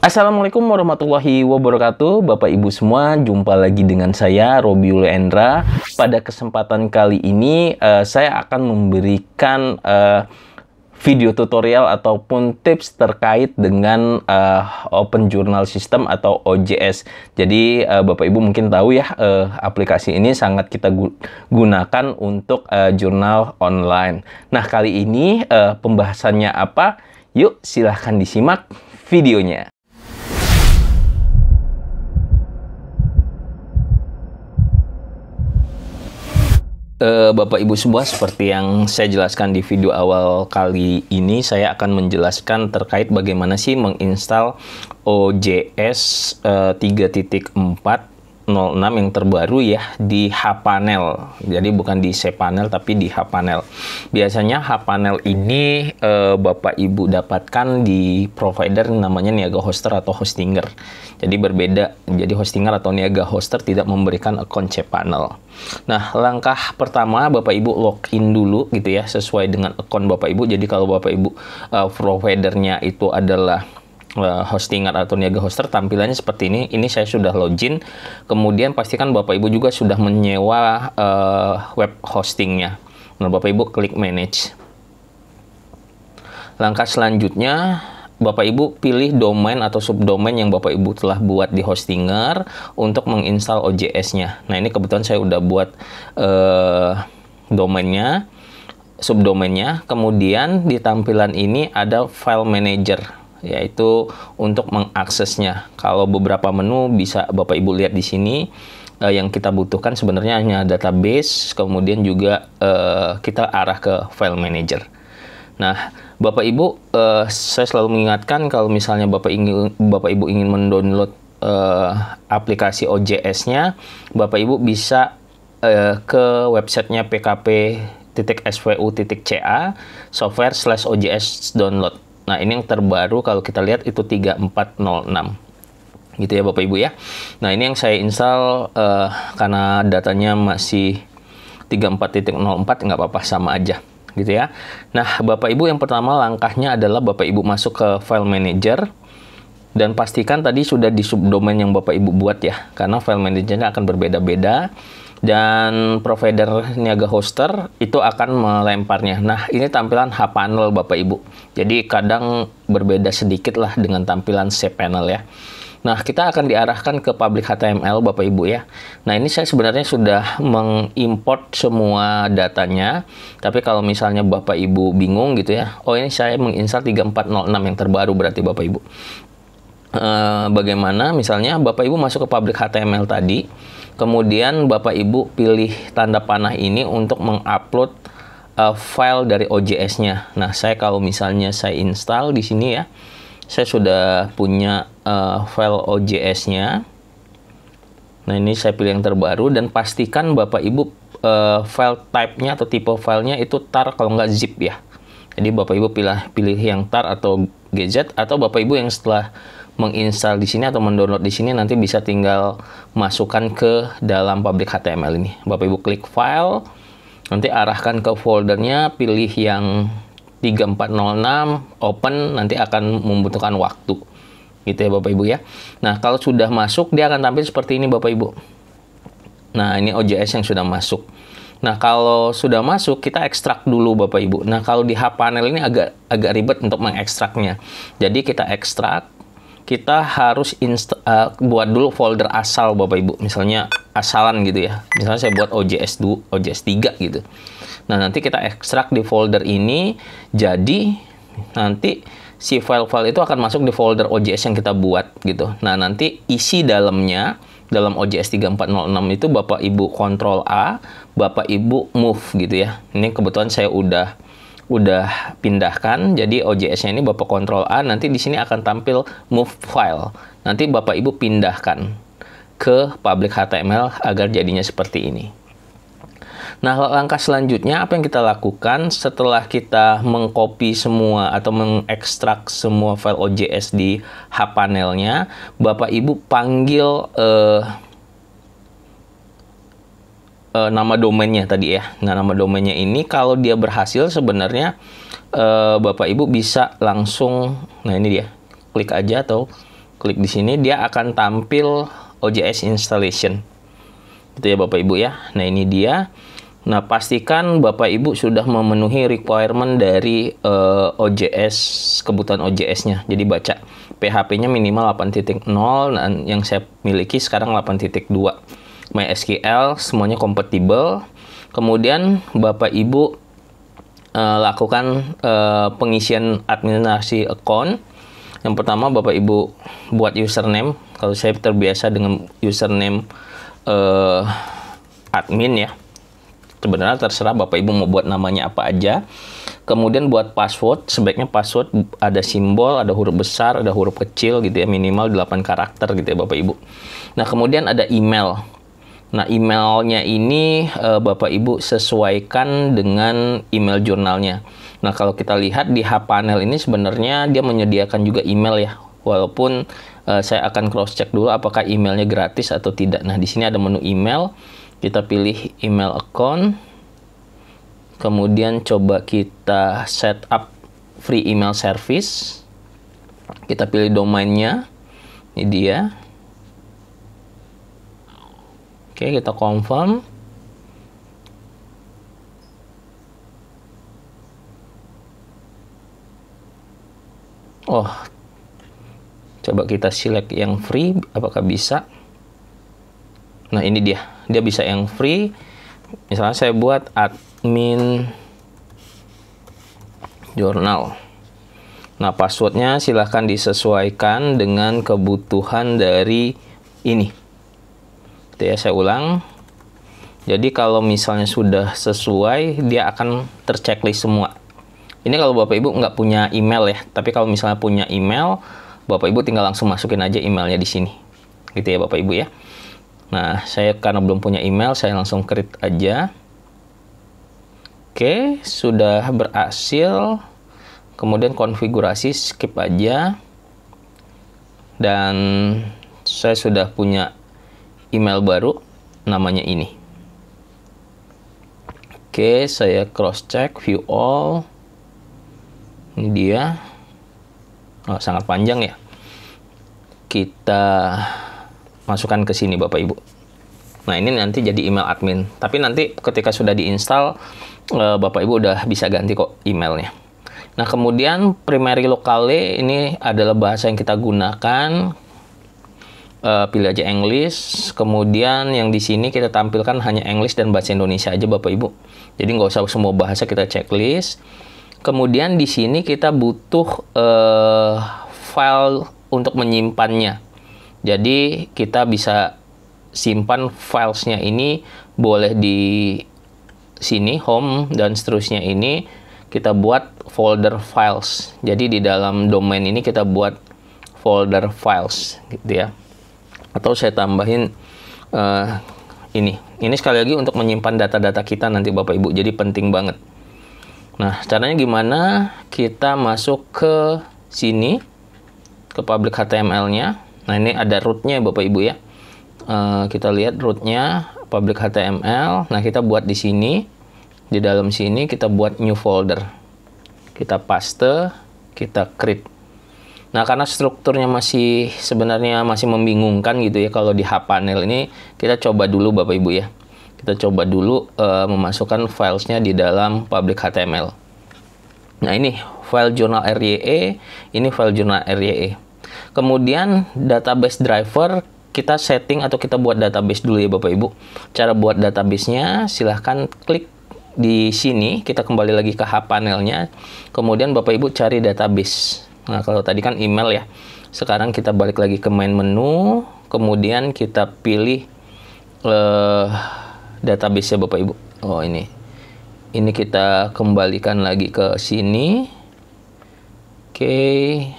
Assalamualaikum warahmatullahi wabarakatuh. Bapak Ibu semua, jumpa lagi dengan saya Robiul Endra. Pada kesempatan kali ini saya akan memberikan video tutorial ataupun tips terkait dengan Open Journal System atau OJS. Jadi Bapak Ibu mungkin tahu ya, aplikasi ini sangat kita gunakan untuk jurnal online. Nah, kali ini pembahasannya apa? Yuk silahkan disimak videonya. Bapak Ibu semua, seperti yang saya jelaskan di video awal kali ini, saya akan menjelaskan terkait bagaimana sih menginstal OJS 3.4.06 yang terbaru ya di hPanel. Jadi bukan di cPanel tapi di hPanel. Biasanya hPanel ini Bapak Ibu dapatkan di provider namanya Niaga Hoster atau Hostinger. Jadi berbeda. Jadi Hostinger atau Niaga Hoster tidak memberikan akun cPanel. Nah, langkah pertama Bapak Ibu login dulu gitu ya, sesuai dengan akun Bapak Ibu. Jadi kalau Bapak Ibu providernya itu adalah Hostinger atau Niaga Hoster, tampilannya seperti ini. Ini saya sudah login. Kemudian pastikan Bapak Ibu juga sudah menyewa web hostingnya. Nah, Bapak Ibu klik manage. Langkah selanjutnya Bapak Ibu pilih domain atau subdomain yang Bapak Ibu telah buat di Hostinger untuk menginstal OJS-nya. Nah, ini kebetulan saya udah buat domainnya, subdomainnya. Kemudian di tampilan ini ada file manager, yaitu untuk mengaksesnya. Kalau beberapa menu bisa Bapak Ibu lihat di sini. Yang kita butuhkan sebenarnya hanya database, kemudian juga kita arah ke file manager. Nah, Bapak Ibu, saya selalu mengingatkan kalau misalnya Bapak Ibu ingin mendownload aplikasi OJS-nya, Bapak Ibu bisa ke websitenya pkp.svu.ca software/OJS download. Nah, ini yang terbaru kalau kita lihat itu 3.4.06. Gitu ya Bapak Ibu ya. Nah, ini yang saya install karena datanya masih 3.4.04, nggak apa-apa, sama aja. Gitu ya. Nah, Bapak Ibu, yang pertama langkahnya adalah Bapak Ibu masuk ke file manager dan pastikan tadi sudah di subdomain yang Bapak Ibu buat ya, karena file managernya akan berbeda-beda dan provider Niaga Hoster itu akan melemparnya. Nah, ini tampilan hPanel Bapak Ibu. Jadi kadang berbeda sedikit lah dengan tampilan cPanel ya. Nah, kita akan diarahkan ke public HTML Bapak Ibu ya. Nah, ini saya sebenarnya sudah mengimport semua datanya. Tapi kalau misalnya Bapak Ibu bingung gitu ya, oh ini saya menginstal 3.4.06 yang terbaru berarti Bapak Ibu. Bagaimana? Misalnya Bapak Ibu masuk ke public HTML tadi, kemudian Bapak Ibu pilih tanda panah ini untuk mengupload file dari OJS-nya. Nah, saya kalau misalnya saya install di sini ya, saya sudah punya file OJS-nya. Nah, ini saya pilih yang terbaru dan pastikan Bapak Ibu file type-nya atau tipe filenya itu tar kalau nggak zip ya. Jadi Bapak Ibu pilih yang tar atau GZ, atau Bapak Ibu yang setelah menginstal di sini atau mendownload di sini nanti bisa tinggal masukkan ke dalam public HTML ini. Bapak Ibu klik file, nanti arahkan ke foldernya, pilih yang 3.4.06, open, nanti akan membutuhkan waktu. Gitu ya Bapak Ibu ya. Nah, kalau sudah masuk dia akan tampil seperti ini Bapak Ibu. Nah, ini OJS yang sudah masuk. Nah, kalau sudah masuk kita ekstrak dulu Bapak Ibu. Nah, kalau di hPanel ini agak ribet untuk mengekstraknya. Jadi kita ekstrak, kita harus buat dulu folder asal Bapak Ibu. Misalnya asalan gitu ya. Misalnya saya buat OJS 2, OJS 3 gitu. Nah, nanti kita ekstrak di folder ini. Jadi nanti si file-file itu akan masuk di folder OJS yang kita buat gitu. Nah, nanti isi dalamnya, dalam OJS 3.4.06 itu Bapak Ibu Ctrl A, Bapak Ibu move gitu ya. Ini kebetulan saya udah pindahkan. Jadi OJS-nya ini Bapak Ctrl A, nanti di sini akan tampil move file. Nanti Bapak Ibu pindahkan ke public HTML agar jadinya seperti ini. Nah, langkah selanjutnya apa yang kita lakukan setelah kita mengcopy semua atau mengekstrak semua file OJS di hPanel-nya, Bapak Ibu panggil nama domainnya tadi ya. Nah, nama domainnya ini kalau dia berhasil sebenarnya Bapak Ibu bisa langsung, nah ini dia, klik aja atau klik di sini, dia akan tampil OJS installation. Gitu ya Bapak Ibu ya. Nah, ini dia. Nah, pastikan Bapak Ibu sudah memenuhi requirement dari OJS, kebutuhan OJS-nya. Jadi baca PHP-nya minimal 8.0, dan yang saya miliki sekarang 8.2. MySQL semuanya kompatibel. Kemudian Bapak Ibu lakukan pengisian administrasi account. Yang pertama Bapak Ibu buat username. Kalau saya terbiasa dengan username admin ya. Sebenarnya terserah Bapak Ibu mau buat namanya apa aja. Kemudian buat password, sebaiknya password ada simbol, ada huruf besar, ada huruf kecil gitu ya, minimal 8 karakter gitu ya Bapak Ibu. Nah, kemudian ada email. Nah, emailnya ini Bapak Ibu sesuaikan dengan email jurnalnya. Nah, kalau kita lihat di hPanel ini sebenarnya dia menyediakan juga email ya. Walaupun saya akan cross check dulu apakah emailnya gratis atau tidak. Nah, di sini ada menu email. Kita pilih email account. Kemudian coba kita set up free email service. Kita pilih domainnya. Ini dia. Oke, kita confirm. Oh, coba kita select yang free, apakah bisa? Nah, ini dia. Dia bisa yang free. Misalnya saya buat admin jurnal. Nah, passwordnya silahkan disesuaikan dengan kebutuhan dari ini. Itu ya, saya ulang. Jadi kalau misalnya sudah sesuai, dia akan terchecklist semua. Ini kalau Bapak Ibu nggak punya email ya. Tapi kalau misalnya punya email, Bapak Ibu tinggal langsung masukin aja emailnya di sini. Gitu ya Bapak Ibu ya. Nah, saya karena belum punya email, saya langsung create aja. Oke, sudah berhasil. Kemudian konfigurasi, skip aja. Dan saya sudah punya email baru, namanya ini. Oke, saya cross check, view all. Ini dia. Oh, sangat panjang ya. Kita masukkan ke sini Bapak Ibu. Nah, ini nanti jadi email admin. Tapi nanti ketika sudah diinstal, Bapak Ibu udah bisa ganti kok emailnya. Nah, kemudian primary locale ini adalah bahasa yang kita gunakan. Pilih aja English. Kemudian yang di sini kita tampilkan hanya English dan bahasa Indonesia aja Bapak Ibu. Jadi nggak usah semua bahasa kita checklist. Kemudian di sini kita butuh file untuk menyimpannya. Jadi kita bisa simpan filesnya ini boleh di sini home dan seterusnya, ini kita buat folder files. Jadi di dalam domain ini kita buat folder files gitu ya. Atau saya tambahin ini sekali lagi untuk menyimpan data-data kita nanti Bapak Ibu. Jadi penting banget. Nah, caranya gimana? Kita masuk ke sini, ke public HTML-nya. Nah, ini ada root-nya Bapak Ibu ya. Kita lihat root-nya public HTML. Nah, kita buat di sini. Di dalam sini kita buat new folder. Kita paste, kita create. Nah, karena strukturnya masih sebenarnya masih membingungkan gitu ya kalau di hPanel ini, kita coba dulu Bapak Ibu ya. Kita coba dulu memasukkan filesnya di dalam public HTML. Nah, ini file jurnal RYE, ini file jurnal RYE. Kemudian database driver kita setting atau kita buat database dulu ya Bapak Ibu. Cara buat database-nya silahkan klik di sini, kita kembali lagi ke hPanel-nya. Kemudian Bapak Ibu cari database. Nah, kalau tadi kan email ya. Sekarang kita balik lagi ke main menu, kemudian kita pilih database ya Bapak Ibu. Oh, ini kita kembalikan lagi ke sini. Oke.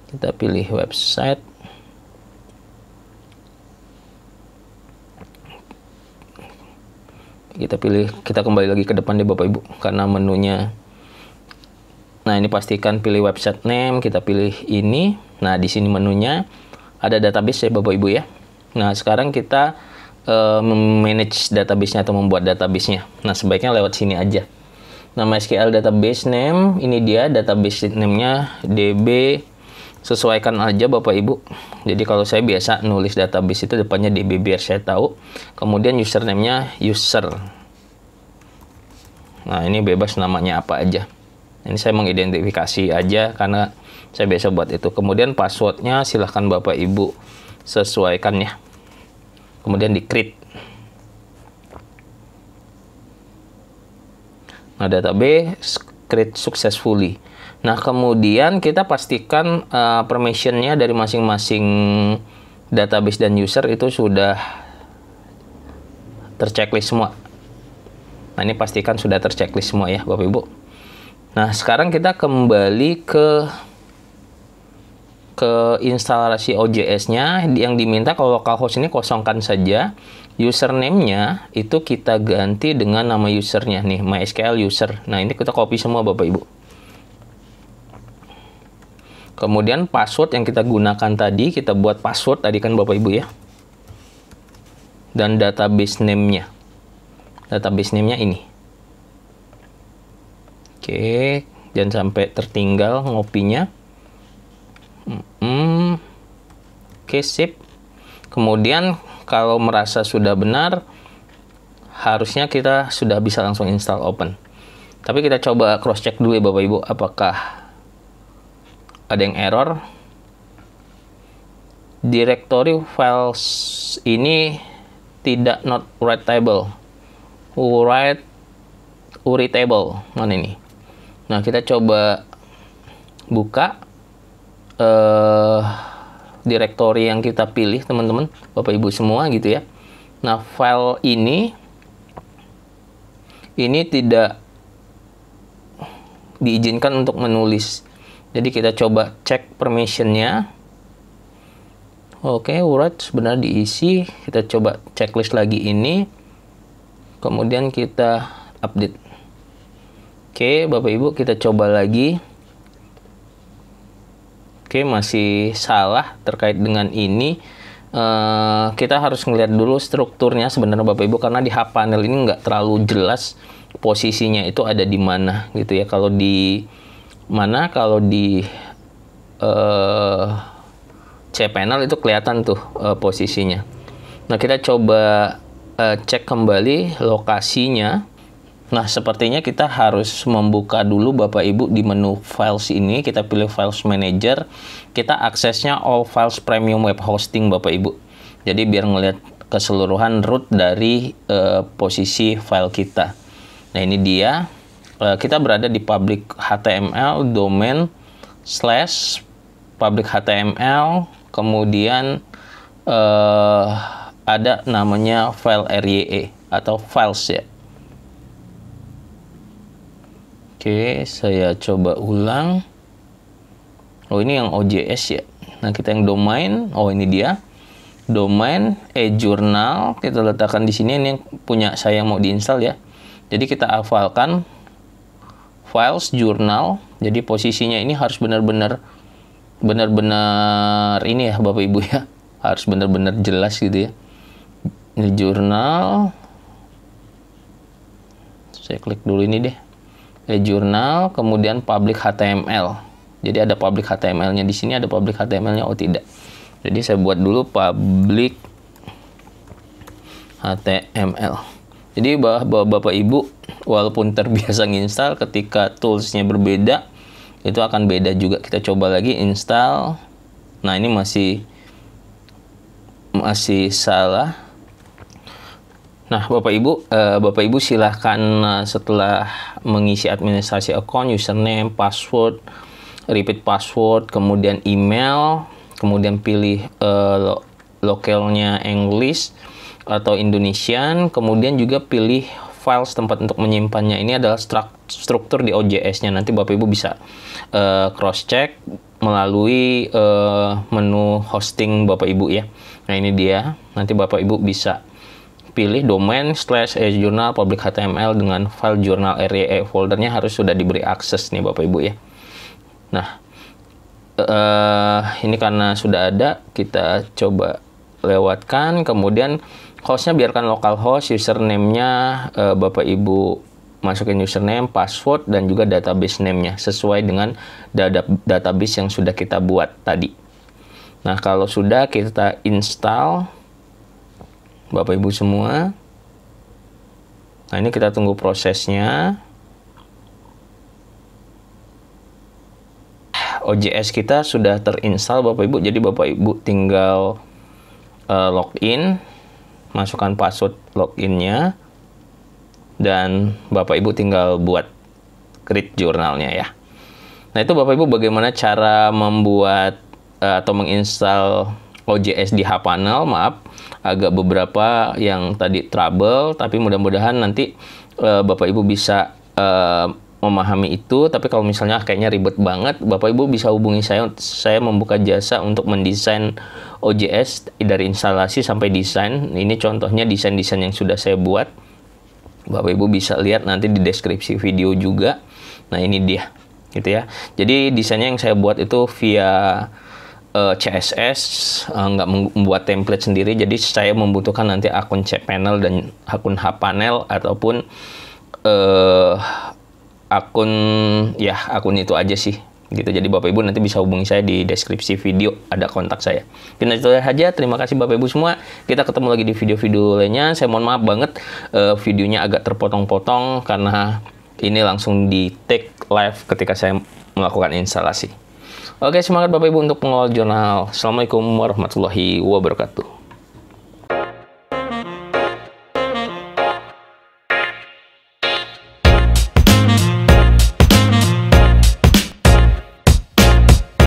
Kita pilih website. Kita kembali lagi ke depan deh Bapak Ibu, karena menunya. Nah, ini pastikan pilih website name, kita pilih ini. Nah, di sini menunya ada database ya Bapak Ibu ya. Nah, sekarang kita manage database-nya atau membuat database-nya. Nah, sebaiknya lewat sini aja. Nah, MySQL database name, ini dia database name-nya DB sesuaikan aja Bapak Ibu. Jadi kalau saya biasa nulis database itu depannya DB biar saya tahu. Kemudian username-nya user. Nah, ini bebas namanya apa aja. Ini saya mengidentifikasi aja karena saya biasa buat itu. Kemudian passwordnya silahkan Bapak Ibu sesuaikan ya. Kemudian di create. Nah, database create successfully. Nah, kemudian kita pastikan permissionnya dari masing-masing database dan user itu sudah terchecklist semua. Nah, ini pastikan sudah terchecklist semua ya Bapak Ibu. Nah, sekarang kita kembali ke instalasi OJS-nya. Yang diminta kalau localhost ini kosongkan saja. Username-nya itu kita ganti dengan nama usernya nih, MySQL user. Nah, ini kita copy semua Bapak Ibu. Kemudian password yang kita gunakan tadi, kita buat password tadi kan Bapak Ibu ya. Dan database name-nya. Database name-nya ini. Oke, jangan sampai tertinggal ngopinya. Oke, sip. Kemudian kalau merasa sudah benar, harusnya kita sudah bisa langsung install open. Tapi kita coba cross check dulu ya Bapak Ibu, apakah ada yang error. Directory files ini tidak not writable. Writable. Mana ini? Nah, kita coba buka directory yang kita pilih, teman-teman, Bapak Ibu semua gitu ya. Nah, file ini tidak diizinkan untuk menulis. Jadi kita coba cek permissionnya. Oke, urat sebenarnya diisi. Kita coba checklist lagi ini. Kemudian kita update. Oke, Bapak Ibu, kita coba lagi. Oke, masih salah terkait dengan ini. Kita harus ngelihat dulu strukturnya sebenarnya Bapak Ibu, karena di hPanel ini nggak terlalu jelas posisinya itu ada di mana gitu ya. Kalau di cPanel itu kelihatan tuh posisinya. Nah, kita coba cek kembali lokasinya. Nah, sepertinya kita harus membuka dulu Bapak Ibu di menu files ini. Kita pilih Files Manager. Kita aksesnya All Files Premium Web Hosting Bapak Ibu. Jadi biar ngelihat keseluruhan root dari posisi file kita. Nah, ini dia. Kita berada di public HTML domain / public HTML. Kemudian ada namanya file RYE atau files ya. Oke, saya coba ulang. Oh, ini yang OJS ya. Nah, kita yang domain. Oh, ini dia. Domain e-journal. Kita letakkan di sini. Ini yang punya saya mau diinstal ya. Jadi kita hafalkan files journal. Jadi posisinya ini harus benar-benar ini ya Bapak Ibu ya. Harus benar-benar jelas gitu ya. Ini jurnal. Saya klik dulu ini deh. Jurnal, kemudian public HTML. Jadi ada public HTML-nya di sini, ada public HTML-nya. Oh, tidak. Jadi saya buat dulu public HTML. Jadi Bapak Ibu walaupun terbiasa nginstal, ketika toolsnya berbeda itu akan beda juga. Kita coba lagi install. Nah, ini masih salah. Nah, Bapak Ibu silahkan setelah mengisi administrasi account, username, password, repeat password, kemudian email, kemudian pilih lokalnya English atau Indonesian, kemudian juga pilih files tempat untuk menyimpannya. Ini adalah struktur di OJS-nya. Nanti Bapak Ibu bisa cross check melalui menu hosting Bapak Ibu ya. Nah, ini dia. Nanti Bapak Ibu bisa pilih domain / journal public HTML dengan file journal RYE, foldernya harus sudah diberi akses nih Bapak Ibu ya. Nah, ini karena sudah ada, kita coba lewatkan. Kemudian hostnya biarkan localhost, username-nya Bapak Ibu masukin username, password, dan juga database name-nya sesuai dengan database yang sudah kita buat tadi. Nah, kalau sudah kita install, Bapak Ibu semua. Nah, ini kita tunggu prosesnya. OJS kita sudah terinstall Bapak Ibu, jadi Bapak Ibu tinggal login, masukkan password loginnya, dan Bapak Ibu tinggal buat create jurnalnya ya. Nah, itu Bapak Ibu bagaimana cara membuat atau menginstal OJS di hPanel. Maaf, agak beberapa yang tadi trouble, tapi mudah-mudahan nanti Bapak Ibu bisa memahami itu. Tapi kalau misalnya kayaknya ribet banget, Bapak Ibu bisa hubungi saya membuka jasa untuk mendesain OJS dari instalasi sampai desain. Ini contohnya desain-desain yang sudah saya buat. Bapak Ibu bisa lihat nanti di deskripsi video juga. Nah, ini dia gitu ya. Jadi desainnya yang saya buat itu via CSS, nggak membuat template sendiri. Jadi saya membutuhkan nanti akun cPanel dan akun hPanel, ataupun akun itu aja sih gitu. Jadi Bapak Ibu nanti bisa hubungi saya di deskripsi video, ada kontak saya. Dan itu aja, terima kasih Bapak Ibu semua. Kita ketemu lagi di video-video lainnya. Saya mohon maaf banget videonya agak terpotong-potong karena ini langsung di take live ketika saya melakukan instalasi. Oke, semangat Bapak Ibu untuk pengawal jurnal. Assalamualaikum warahmatullahi wabarakatuh.